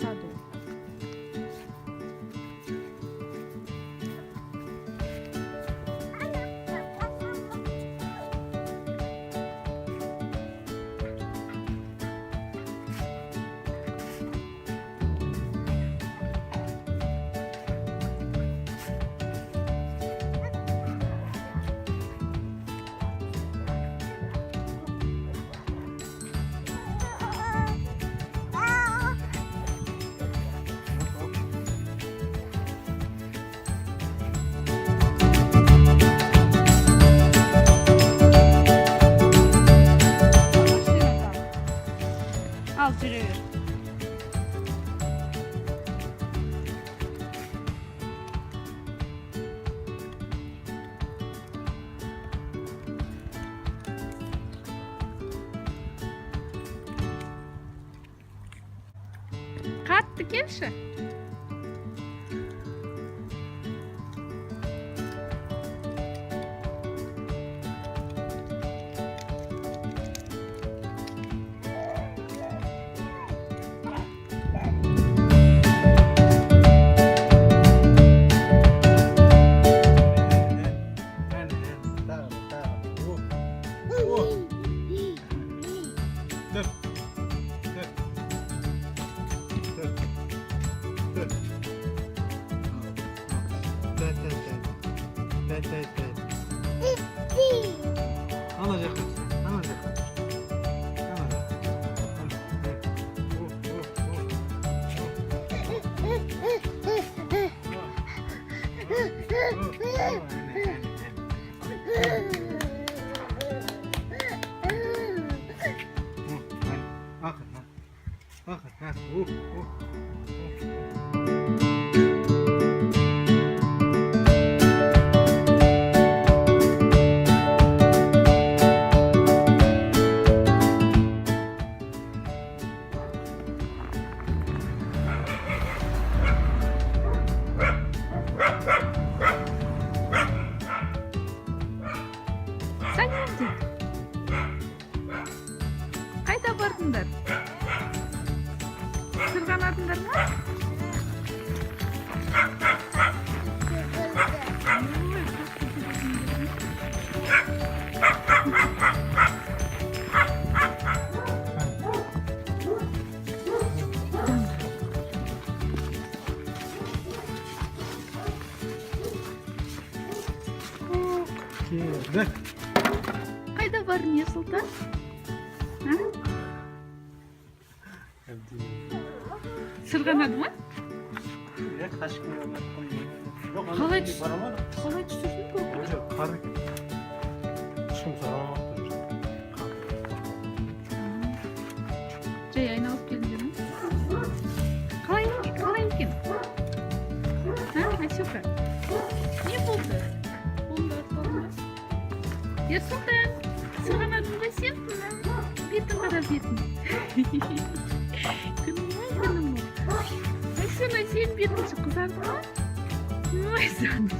саду. Al жүре бер. Қатты келші. Sen nerede? Қайда бардыңдар? Сырғанадыңдар ма? Қайда бардың, Ерсұлтан? Сырғанады ма? Қалай түсірдің көкірек? Жай айналып келдіңдер ме? Қалай екен? Айшука, не болды? Қолыңды артылдың ба? Ерсұлтан, сырғанадың ба сен? Бетін қара бетін. Күнім ай. Айсұна, сен бетінші қызарды ма? Ой, жаным.